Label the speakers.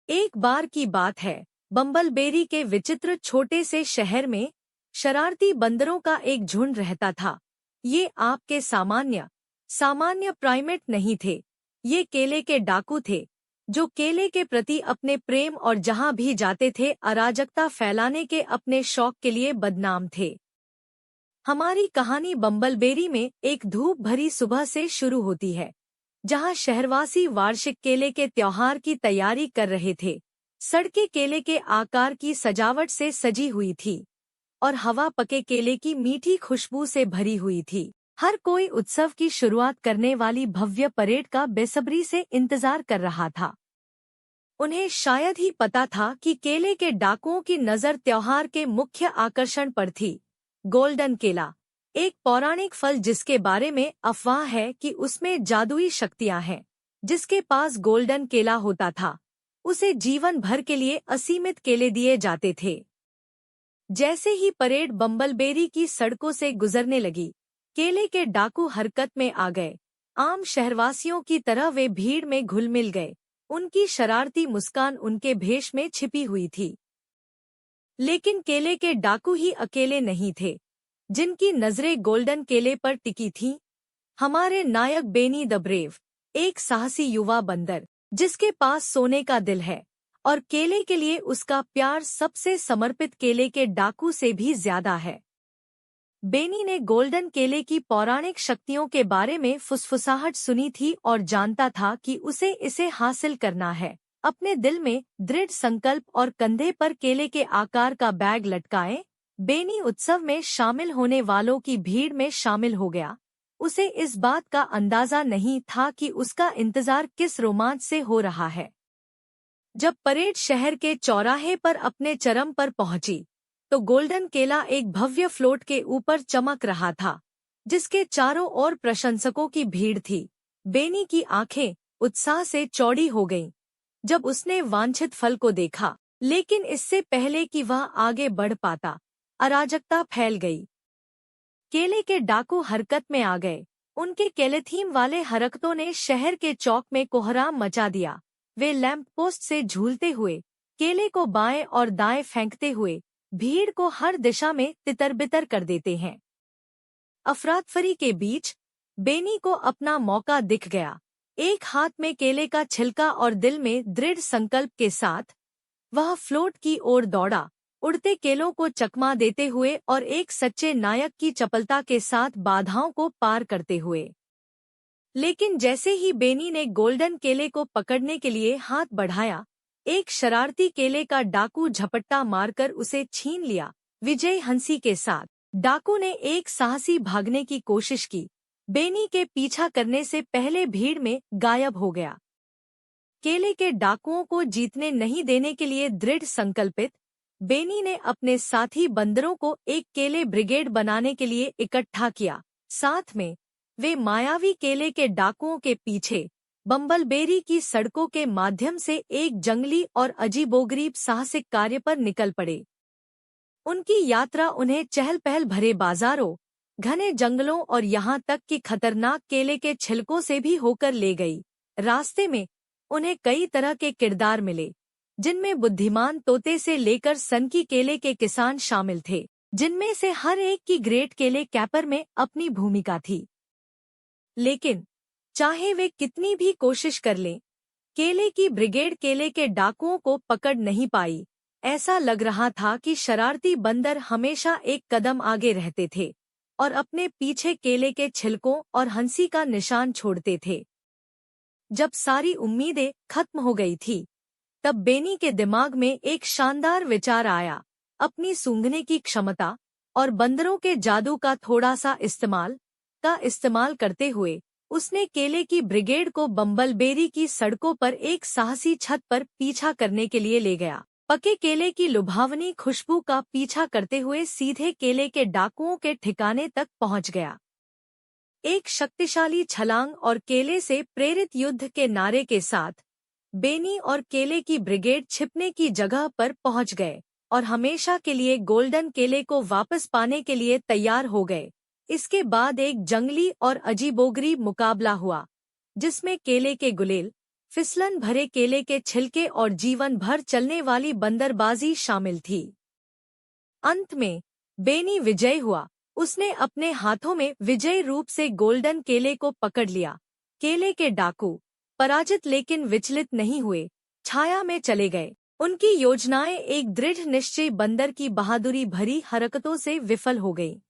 Speaker 1: एक बार की बात है, बम्बलबेरी के विचित्र छोटे से शहर में शरारती बंदरों का एक झुंड रहता था। ये आपके सामान्य प्राइमेट नहीं थे। ये केले के डाकू थे, जो केले के प्रति अपने प्रेम और जहां भी जाते थे अराजकता फैलाने के अपने शौक के लिए बदनाम थे। हमारी कहानी बम्बलबेरी में एक धूप भरी सुबह से शुरू होती है, जहां शहरवासी वार्षिक केले के त्योहार की तैयारी कर रहे थे। सड़कें केले के आकार की सजावट से सजी हुई थी और हवा पके केले की मीठी खुशबू से भरी हुई थी। हर कोई उत्सव की शुरुआत करने वाली भव्य परेड का बेसब्री से इंतजार कर रहा था। उन्हें शायद ही पता था कि केले के डाकुओं की नज़र त्योहार के मुख्य आकर्षण पर थी, गोल्डन केला, एक पौराणिक फल जिसके बारे में अफवाह है कि उसमें जादुई शक्तियां हैं। जिसके पास गोल्डन केला होता था, उसे जीवन भर के लिए असीमित केले दिए जाते थे। जैसे ही परेड बम्बलबेरी की सड़कों से गुजरने लगी, केले के डाकू हरकत में आ गए। आम शहरवासियों की तरह वे भीड़ में घुल मिल गए। उनकी शरारती मुस्कान उनके भेष में छिपी हुई थी। लेकिन केले के डाकू ही अकेले नहीं थे, जिनकी नजरें गोल्डन केले पर टिकी थीं। हमारे नायक बेनी द ब्रेव, एक साहसी युवा बंदर, जिसके पास सोने का दिल है और केले के लिए उसका प्यार सबसे समर्पित केले के डाकू से भी ज्यादा है। बेनी ने गोल्डन केले की पौराणिक शक्तियों के बारे में फुसफुसाहट सुनी थी और जानता था कि उसे इसे हासिल करना है। अपने दिल में दृढ़ संकल्प और कंधे पर केले के आकार का बैग लटकाए, बेनी उत्सव में शामिल होने वालों की भीड़ में शामिल हो गया। उसे इस बात का अंदाजा नहीं था कि उसका इंतजार किस रोमांच से हो रहा है। जब परेड शहर के चौराहे पर अपने चरम पर पहुंची, तो गोल्डन केला एक भव्य फ्लोट के ऊपर चमक रहा था, जिसके चारों ओर प्रशंसकों की भीड़ थी। बेनी की आंखें उत्साह से चौड़ी हो गईं जब उसने वांछित फल को देखा, लेकिन इससे पहले कि वह आगे बढ़ पाता, अराजकता फैल गई। केले के डाकू हरकत में आ गए। उनके केलेथीम वाले हरकतों ने शहर के चौक में कोहराम मचा दिया। वे लैंप पोस्ट से झूलते हुए, केले को बाएं और दाएं फेंकते हुए भीड़ को हर दिशा में तितर-बितर कर देते हैं। अफरातफरी के बीच बेनी को अपना मौका दिख गया। एक हाथ में केले का छिलका और दिल में दृढ़ संकल्प के साथ वह फ्लोट की ओर दौड़ा, उड़ते केलों को चकमा देते हुए और एक सच्चे नायक की चपलता के साथ बाधाओं को पार करते हुए। लेकिन जैसे ही बेनी ने गोल्डन केले को पकड़ने के लिए हाथ बढ़ाया, एक शरारती केले का डाकू झपट्टा मारकर उसे छीन लिया। विजय हंसी के साथ डाकू ने एक साहसी भागने की कोशिश की, बेनी के पीछा करने से पहले भीड़ में गायब हो गया। केले के डाकुओं को जीतने नहीं देने के लिए दृढ़ संकल्पित बेनी ने अपने साथी बंदरों को एक केले ब्रिगेड बनाने के लिए इकट्ठा किया। साथ में वे मायावी केले के डाकुओं के पीछे बम्बलबेरी की सड़कों के माध्यम से एक जंगली और अजीबोगरीब साहसिक कार्य पर निकल पड़े। उनकी यात्रा उन्हें चहल-पहल भरे बाजारों, घने जंगलों और यहाँ तक कि खतरनाक केले के छिलकों से भी होकर ले गई। रास्ते में उन्हें कई तरह के किरदार मिले, जिनमें बुद्धिमान तोते से लेकर सनकी केले के किसान शामिल थे, जिनमें से हर एक की ग्रेट केले कैपर में अपनी भूमिका थी। लेकिन चाहे वे कितनी भी कोशिश कर लें, केले की ब्रिगेड केले के डाकुओं को पकड़ नहीं पाई। ऐसा लग रहा था कि शरारती बंदर हमेशा एक कदम आगे रहते थे और अपने पीछे केले के छिलकों और हंसी का निशान छोड़ते थे। जब सारी उम्मीदें खत्म हो गई थी, तब बेनी के दिमाग में एक शानदार विचार आया। अपनी सूंघने की क्षमता और बंदरों के जादू का थोड़ा सा इस्तेमाल करते हुए उसने केले की ब्रिगेड को बम्बलबेरी की सड़कों पर एक साहसी छत पर पीछा करने के लिए ले गया। पके केले की लुभावनी खुशबू का पीछा करते हुए सीधे केले के डाकुओं के ठिकाने तक पहुंच गया। एक शक्तिशाली छलांग और केले से प्रेरित युद्ध के नारे के साथ बेनी और केले की ब्रिगेड छिपने की जगह पर पहुंच गए और हमेशा के लिए गोल्डन केले को वापस पाने के लिए तैयार हो गए। इसके बाद एक जंगली और अजीबोगरीब मुकाबला हुआ, जिसमें केले के गुलेल, फिसलन भरे केले के छिलके और जीवन भर चलने वाली बंदरबाजी शामिल थी। अंत में बेनी विजयी हुआ। उसने अपने हाथों में विजयी रूप से गोल्डन केले को पकड़ लिया। केले के डाकू पराजित लेकिन विचलित नहीं हुए, छाया में चले गए। उनकी योजनाएं एक दृढ़ निश्चयी बंदर की बहादुरी भरी हरकतों से विफल हो गई।